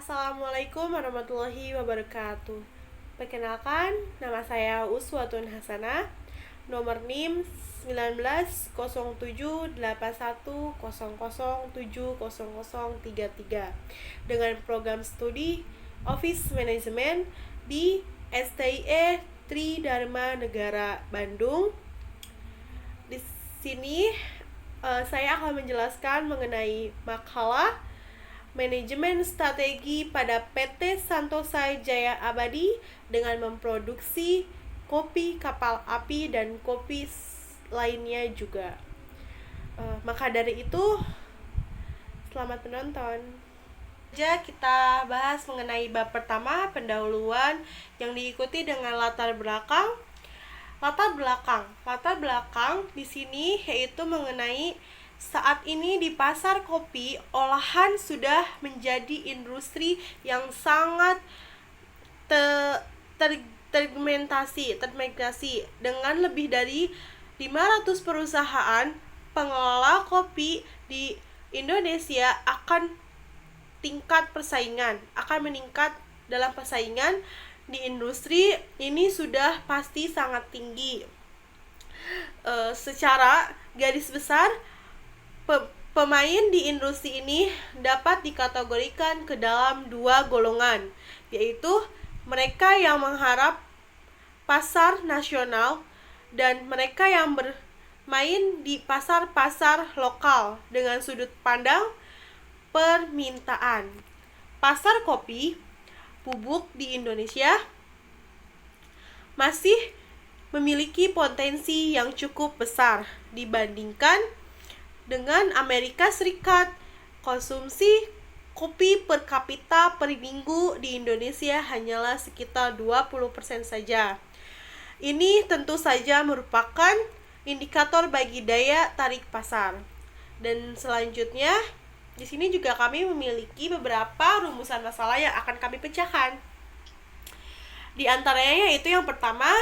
Assalamualaikum warahmatullahi wabarakatuh. Perkenalkan, nama saya Uswatun Hasanah, nomor NIM 19078100700033 dengan program studi Office Management di STIE Tridharma Negara Bandung. Di sini saya akan menjelaskan mengenai makalah Manajemen Strategi pada PT Santosa Jaya Abadi dengan memproduksi kopi kapal api dan kopi lainnya juga. Maka dari itu, selamat menonton. Kita bahas mengenai bab pertama, pendahuluan, yang diikuti dengan latar belakang. Latar belakang di sini yaitu mengenai saat ini di pasar kopi, olahan sudah menjadi industri yang sangat tergmentasi dengan lebih dari 500 perusahaan pengelola kopi di Indonesia akan meningkat dalam persaingan di industri ini sudah pasti sangat tinggi. Secara garis besar, pemain di industri ini dapat dikategorikan ke dalam dua golongan, yaitu mereka yang mengharap pasar nasional dan mereka yang bermain di pasar-pasar lokal dengan sudut pandang permintaan. Pasar kopi bubuk di Indonesia masih memiliki potensi yang cukup besar dibandingkan dengan Amerika Serikat. Konsumsi kopi per kapita per minggu di Indonesia hanyalah sekitar 20% saja. Ini tentu saja merupakan indikator bagi daya tarik pasar. Dan selanjutnya, di sini juga kami memiliki beberapa rumusan masalah yang akan kami pecahkan. Di antaranya yaitu yang pertama,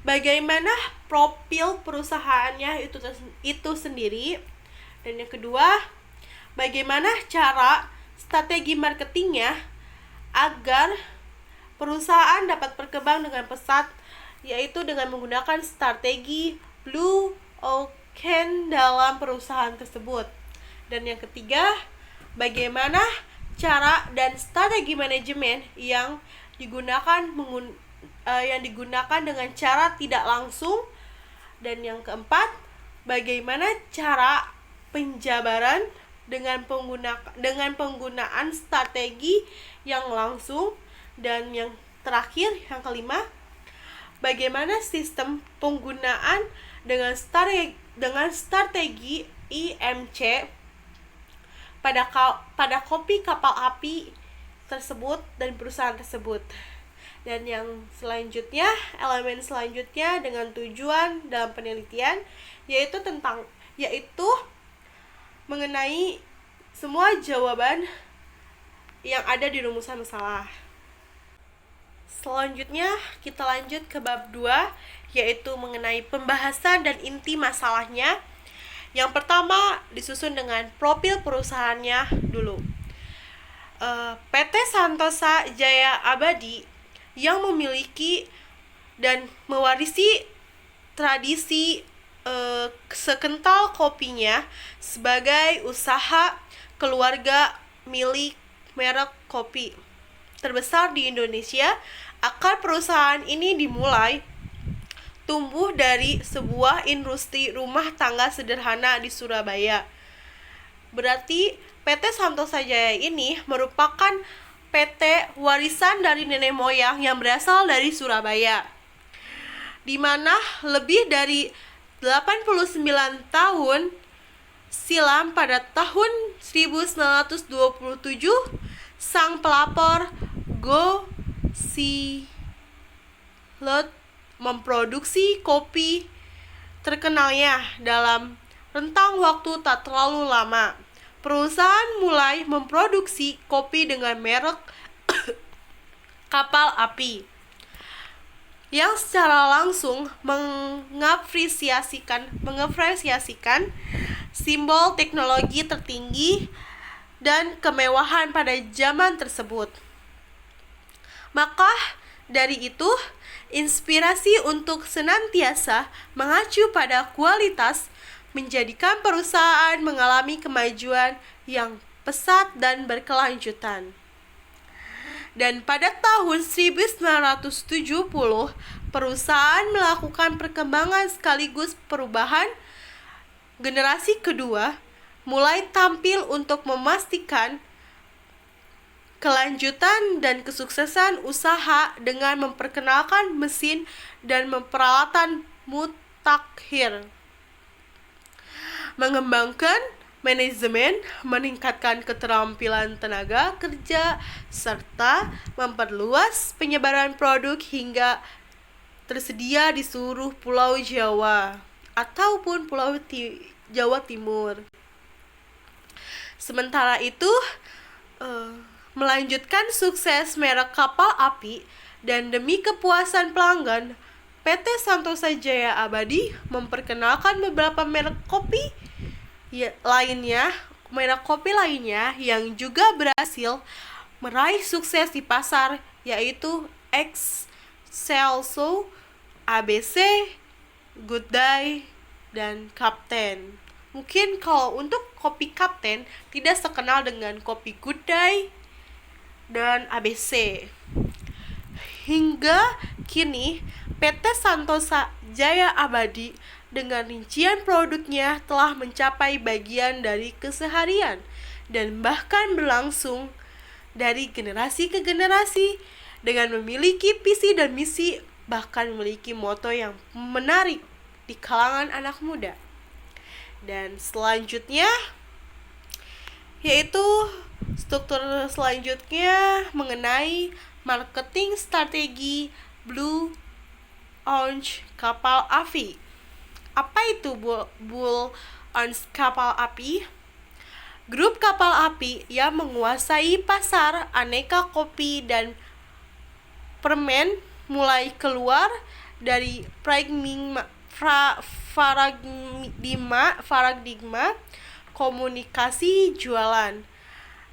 bagaimana profil perusahaannya itu sendiri, dan yang kedua, bagaimana cara strategi marketingnya agar perusahaan dapat berkembang dengan pesat, yaitu dengan menggunakan strategi Blue Ocean dalam perusahaan tersebut. Dan yang ketiga, bagaimana cara dan strategi manajemen yang digunakan dengan cara tidak langsung. Dan yang keempat, bagaimana cara penjabaran dengan penggunaan strategi yang langsung. Dan yang terakhir, yang kelima, bagaimana sistem penggunaan dengan strategi IMC pada kopi kapal api tersebut dan perusahaan tersebut. Dan yang selanjutnya, elemen selanjutnya dengan tujuan dalam penelitian yaitu mengenai semua jawaban yang ada di rumusan masalah. Selanjutnya kita lanjut ke bab 2, yaitu mengenai pembahasan dan inti masalahnya. Yang pertama disusun dengan profil perusahaannya dulu. PT Santosa Jaya Abadi yang memiliki dan mewarisi tradisi sekental kopinya sebagai usaha keluarga milik merek kopi terbesar di Indonesia. Akar perusahaan ini dimulai tumbuh dari sebuah industri rumah tangga sederhana di Surabaya. Berarti PT Santosa Jaya ini merupakan PT warisan dari nenek moyang yang berasal dari Surabaya, di mana lebih dari 89 tahun silam pada tahun 1927 sang pelapor Go Silot memproduksi kopi terkenalnya dalam rentang waktu tak terlalu lama. Perusahaan mulai memproduksi kopi dengan merek kapal api yang secara langsung mengapresiasikan simbol teknologi tertinggi dan kemewahan pada zaman tersebut. Maka dari itu, inspirasi untuk senantiasa mengacu pada kualitas menjadikan perusahaan mengalami kemajuan yang pesat dan berkelanjutan. Dan pada tahun 1970, perusahaan melakukan perkembangan sekaligus perubahan generasi kedua, mulai tampil untuk memastikan kelanjutan dan kesuksesan usaha dengan memperkenalkan mesin dan peralatan mutakhir, mengembangkan manajemen, meningkatkan keterampilan tenaga kerja, serta memperluas penyebaran produk hingga tersedia di seluruh Pulau Jawa ataupun Pulau Jawa Timur. Sementara itu, melanjutkan sukses merek kapal api dan demi kepuasan pelanggan, PT Santosa Jaya Abadi memperkenalkan beberapa merek kopi lainnya yang juga berhasil meraih sukses di pasar, yaitu Excelso, ABC, Good Day, dan Kapten. Mungkin kalau untuk kopi Kapten tidak sekenal dengan kopi Good Day dan ABC. Hingga kini, PT Santosa Jaya Abadi dengan rincian produknya telah mencapai bagian dari keseharian dan bahkan berlangsung dari generasi ke generasi dengan memiliki visi dan misi, bahkan memiliki moto yang menarik di kalangan anak muda. Dan selanjutnya yaitu struktur selanjutnya mengenai marketing strategi Blue Orange kapal api. Apa itu Blue Orange kapal api? Grup kapal api yang menguasai pasar aneka kopi dan permen mulai keluar dari paradigma komunikasi jualan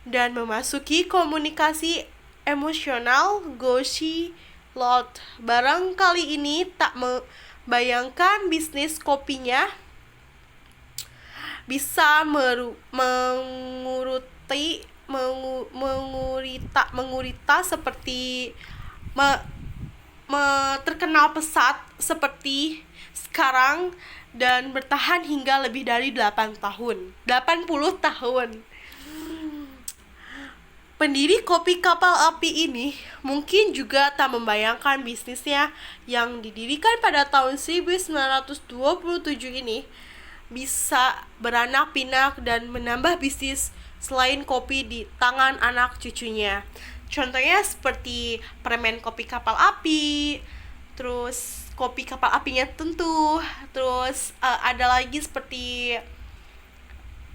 dan memasuki komunikasi emosional Goshi Lot. Barangkali ini tak membayangkan bisnis kopinya bisa mengurita seperti terkenal pesat seperti sekarang dan bertahan hingga lebih dari 80 tahun. Pendiri kopi kapal api ini mungkin juga tak membayangkan bisnisnya yang didirikan pada tahun 1927 ini bisa beranak pinak dan menambah bisnis selain kopi di tangan anak cucunya. Contohnya seperti permen kopi kapal api, terus kopi kapal apinya tentu, terus ada lagi seperti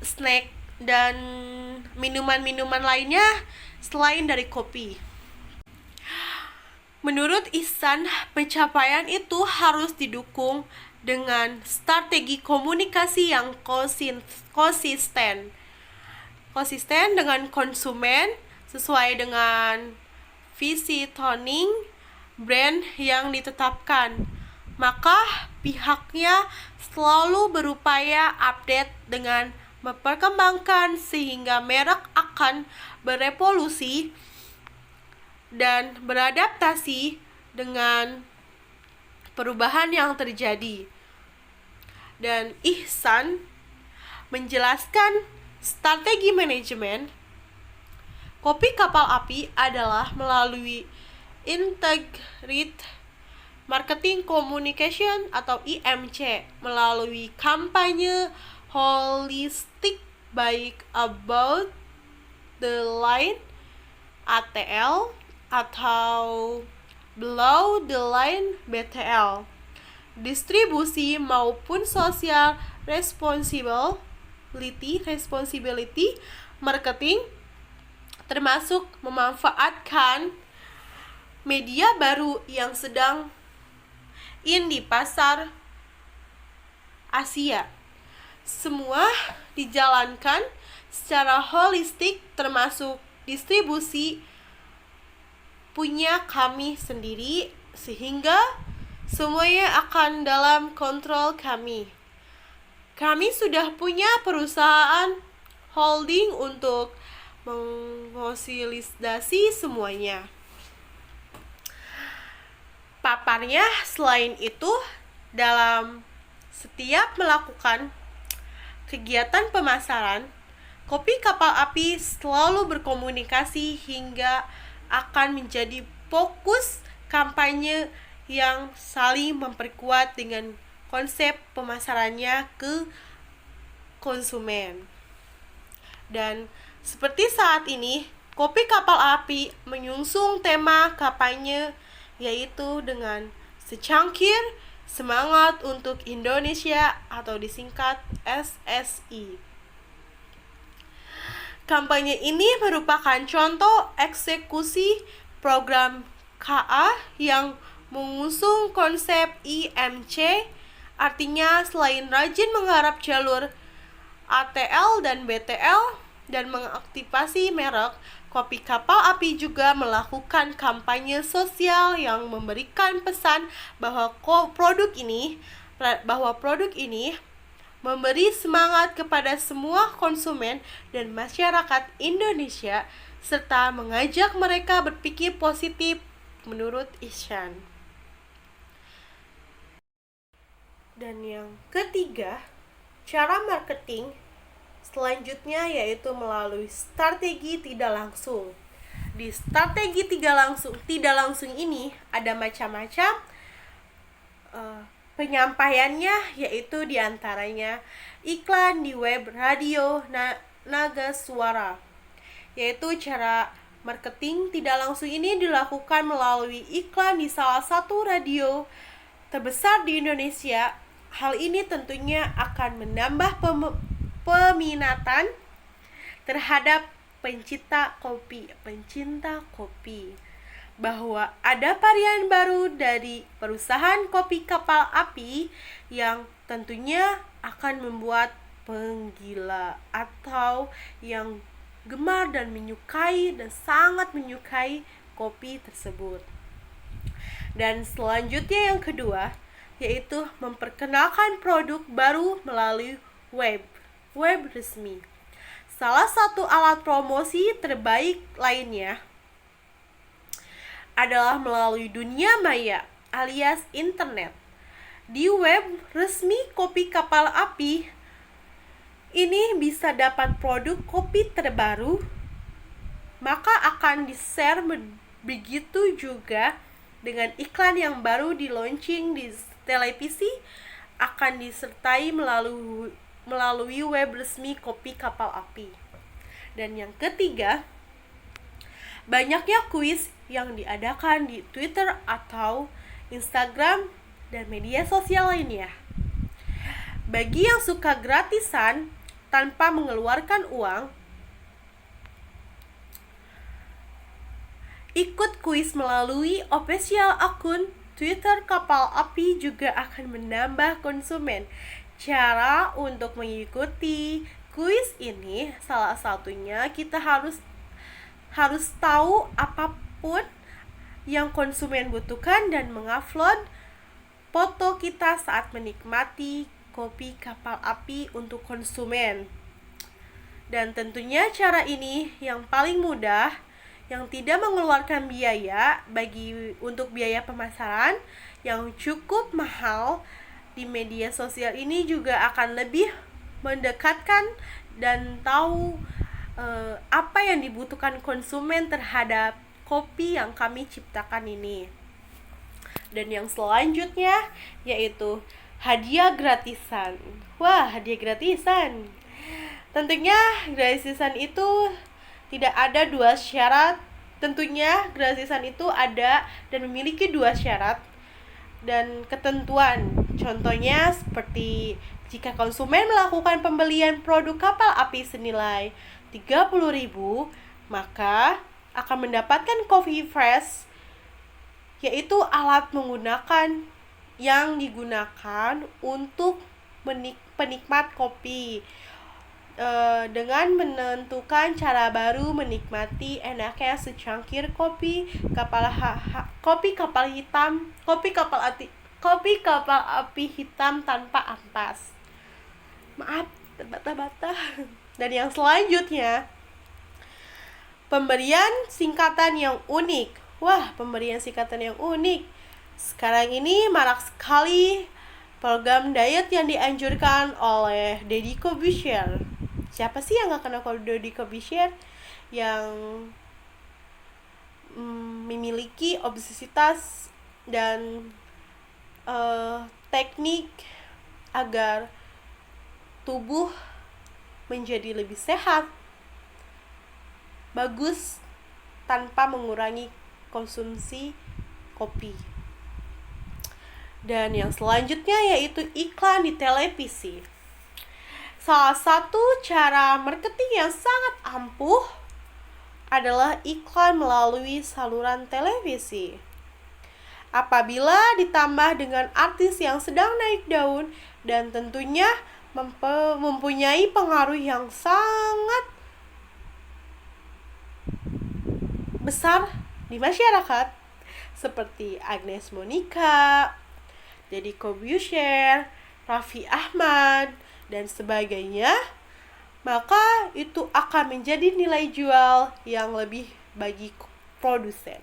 snack dan minuman-minuman lainnya selain dari kopi. Menurut Ihsan, pencapaian itu harus didukung dengan strategi komunikasi yang konsisten dengan konsumen sesuai dengan positioning brand yang ditetapkan. Maka pihaknya selalu berupaya update dengan memperkembangkan sehingga merek akan berevolusi dan beradaptasi dengan perubahan yang terjadi. Dan Ihsan menjelaskan strategi manajemen kopi kapal api adalah melalui Integrated Marketing Communication atau IMC, melalui kampanye holistik baik about the line ATL atau below the line BTL, distribusi maupun social responsibility marketing, termasuk memanfaatkan media baru yang sedang in di pasar Asia. Semua dijalankan secara holistik termasuk distribusi punya kami sendiri, sehingga semuanya akan dalam kontrol kami. Kami sudah punya perusahaan holding untuk mengkonsolidasi semuanya. Paparnya selain itu, dalam setiap melakukan kegiatan pemasaran, Kopi Kapal Api selalu berkomunikasi hingga akan menjadi fokus kampanye yang saling memperkuat dengan konsep pemasarannya ke konsumen. Dan seperti saat ini, Kopi Kapal Api mengusung tema kampanye yaitu dengan secangkir semangat untuk Indonesia atau disingkat SSI. Kampanye ini merupakan contoh eksekusi program KA yang mengusung konsep IMC, artinya selain rajin menggarap jalur ATL dan BTL dan mengaktifasi merek, Kopi Kapal Api juga melakukan kampanye sosial yang memberikan pesan bahwa produk ini memberi semangat kepada semua konsumen dan masyarakat Indonesia serta mengajak mereka berpikir positif menurut Ihsan. Dan yang ketiga, cara marketing selanjutnya yaitu melalui strategi tidak langsung. Di strategi tidak langsung ini ada macam-macam penyampaiannya, yaitu diantaranya iklan di web radio Naga Suara. Yaitu cara marketing tidak langsung ini dilakukan melalui iklan di salah satu radio terbesar di Indonesia. Hal ini tentunya akan menambah peminatan terhadap pencinta kopi bahwa ada varian baru dari perusahaan Kopi Kapal Api yang tentunya akan membuat penggila atau yang gemar dan menyukai dan sangat menyukai kopi tersebut. Dan selanjutnya yang kedua yaitu memperkenalkan produk baru melalui web resmi. Salah satu alat promosi terbaik lainnya adalah melalui dunia maya alias internet. Di web resmi Kopi Kapal Api ini bisa dapat produk kopi terbaru, maka akan di-share. Begitu juga dengan iklan yang baru di launching di televisi akan disertai melalui web resmi Kopi Kapal Api. Dan yang ketiga, banyaknya kuis yang diadakan di Twitter atau Instagram dan media sosial lainnya. Bagi yang suka gratisan tanpa mengeluarkan uang, ikut kuis melalui official akun Twitter Kapal Api juga akan menambah konsumen. Cara untuk mengikuti kuis ini salah satunya kita harus tahu apapun yang konsumen butuhkan dan mengupload foto kita saat menikmati Kopi Kapal Api untuk konsumen. Dan tentunya cara ini yang paling mudah, yang tidak mengeluarkan biaya untuk biaya pemasaran yang cukup mahal di media sosial ini juga akan lebih mendekatkan dan tahu apa yang dibutuhkan konsumen terhadap kopi yang kami ciptakan ini. Dan yang selanjutnya yaitu hadiah gratisan. Wah, hadiah gratisan. Tentunya gratisan itu tidak ada dua syarat. Tentunya gratisan itu ada dan memiliki dua syarat dan ketentuan. Contohnya seperti jika konsumen melakukan pembelian produk Kapal Api senilai 30.000, maka akan mendapatkan coffee fresh, yaitu alat yang digunakan untuk penikmat kopi. dengan menentukan cara baru menikmati enaknya secangkir kopi kapal api hitam tanpa ampas. Maaf, terbata-bata. Dan yang selanjutnya, pemberian singkatan yang unik. Wah, pemberian singkatan yang unik. Sekarang ini marak sekali program diet yang dianjurkan oleh Deddy Corbuzier. Siapa sih yang gak kenal Deddy Corbuzier? Yang memiliki obesitas dan teknik agar tubuh menjadi lebih sehat, bagus, tanpa mengurangi konsumsi kopi. Dan yang selanjutnya yaitu iklan di televisi. Salah satu cara marketing yang sangat ampuh adalah iklan melalui saluran televisi. Apabila ditambah dengan artis yang sedang naik daun dan tentunya mempunyai pengaruh yang sangat besar di masyarakat, seperti Agnes Monica, Deddy Corbuzier, Raffi Ahmad, dan sebagainya, maka itu akan menjadi nilai jual yang lebih bagi produsen.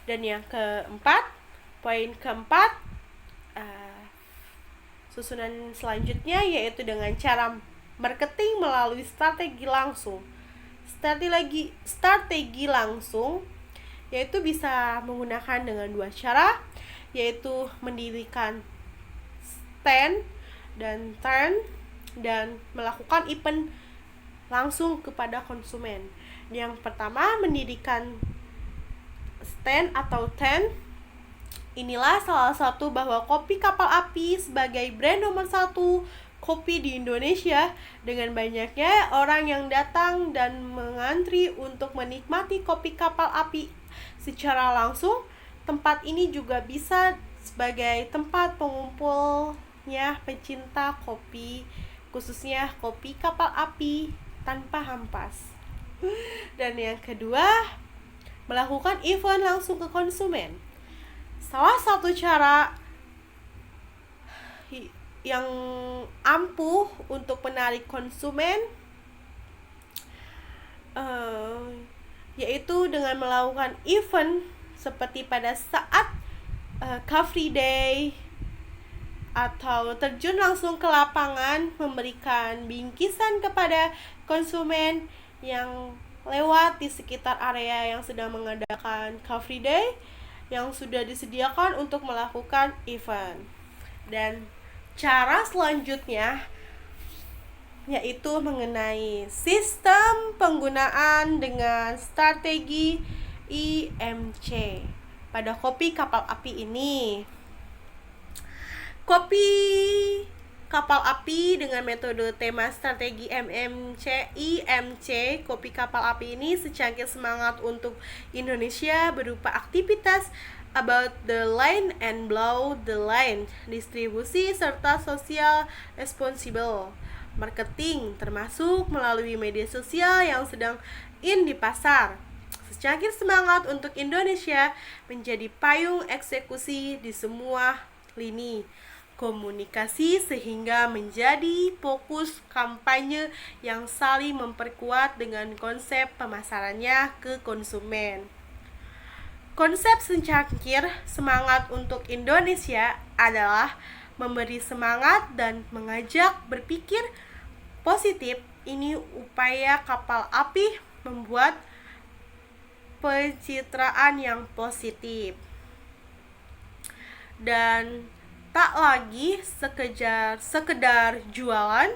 Dan yang keempat, poin keempat, susunan selanjutnya yaitu dengan cara marketing melalui strategi langsung. Strategi langsung yaitu bisa menggunakan dengan dua cara, yaitu mendirikan stand dan turn dan melakukan event langsung kepada konsumen. Yang pertama, mendirikan stand atau tent. Inilah salah satu bahwa kopi kapal api sebagai brand nomor 1 kopi di Indonesia, dengan banyaknya orang yang datang dan mengantri untuk menikmati kopi kapal api secara langsung. Tempat ini juga bisa sebagai tempat pengumpulnya pecinta kopi, khususnya kopi kapal api tanpa ampas. Dan yang kedua, melakukan event langsung ke konsumen. Salah satu cara yang ampuh untuk menarik konsumen yaitu dengan melakukan event seperti pada saat Car Free Day, atau terjun langsung ke lapangan memberikan bingkisan kepada konsumen yang lewat di sekitar area yang sedang mengadakan Car Free Day yang sudah disediakan untuk melakukan event. Dan cara selanjutnya yaitu mengenai sistem penggunaan dengan strategi IMC pada kopi kapal api ini. Kopi kapal api dengan metode tema strategi IMC, kopi kapal api ini secangkir semangat untuk Indonesia berupa aktivitas about the line and below the line, distribusi serta social responsible marketing, termasuk melalui media sosial yang sedang in di pasar. Secangkir semangat untuk Indonesia menjadi payung eksekusi di semua lini komunikasi sehingga menjadi fokus kampanye yang saling memperkuat dengan konsep pemasarannya ke konsumen. Konsep secangkir semangat untuk Indonesia adalah memberi semangat dan mengajak berpikir positif. Ini upaya kapal api membuat pencitraan yang positif dan tak lagi sekedar jualan.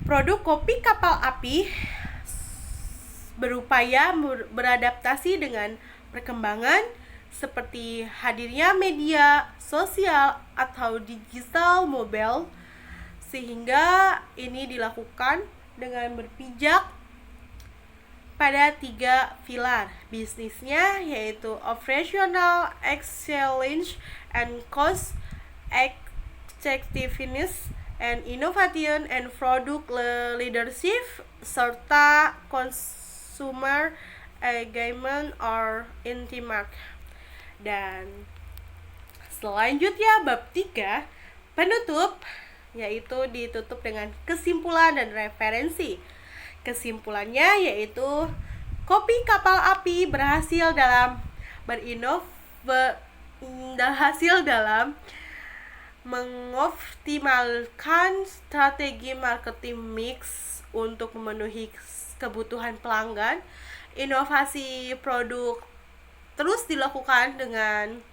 Produk kopi kapal api berupaya beradaptasi dengan perkembangan seperti hadirnya media sosial atau digital mobile, sehingga ini dilakukan dengan berpijak pada 3 pilar bisnisnya, yaitu operational excellence and cost effectiveness, and innovation and product leadership, serta consumer engagement or intimate. Dan selanjutnya bab 3, penutup, yaitu ditutup dengan kesimpulan dan referensi. Kesimpulannya yaitu kopi kapal api berhasil dalam mengoptimalkan strategi marketing mix untuk memenuhi kebutuhan pelanggan. Inovasi produk terus dilakukan dengan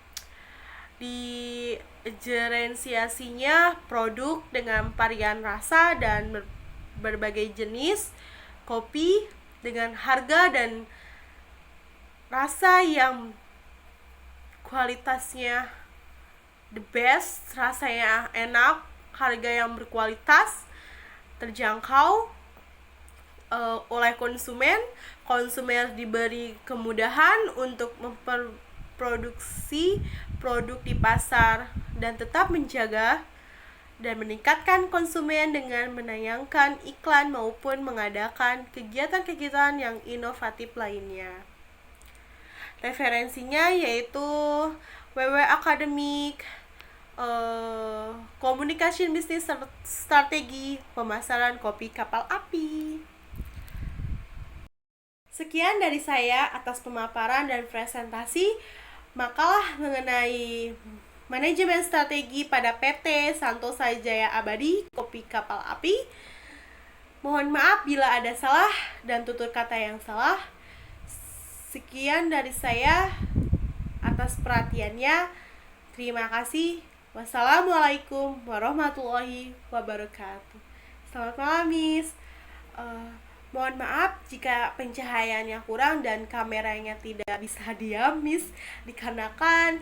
diferensiasinya produk dengan varian rasa dan berbagai jenis kopi dengan harga dan rasa yang kualitasnya the best, rasanya enak, harga yang berkualitas, terjangkau oleh konsumen. Konsumen diberi kemudahan untuk memproduksi produk di pasar dan tetap menjaga dan meningkatkan konsumen dengan menayangkan iklan maupun mengadakan kegiatan-kegiatan yang inovatif lainnya. Referensinya yaitu WW Academic, Communication Business Strategi Pemasaran Kopi Kapal Api. Sekian dari saya atas pemaparan dan presentasi makalah mengenai manajemen strategi pada PT Santosa Jaya Abadi Kopi Kapal Api. Mohon maaf bila ada salah dan tutur kata yang salah. Sekian dari saya atas perhatiannya. Terima kasih. Wassalamualaikum warahmatullahi wabarakatuh. Selamat malam, Miss. Mohon maaf jika pencahayaannya kurang dan kameranya tidak bisa diam, Miss, dikarenakan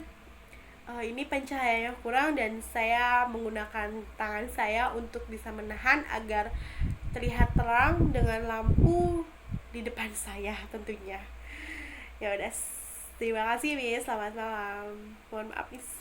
ini pencahayaannya kurang dan saya menggunakan tangan saya untuk bisa menahan agar terlihat terang dengan lampu di depan saya tentunya. Ya udah, terima kasih, Miss. Selamat malam. Mohon maaf, Miss.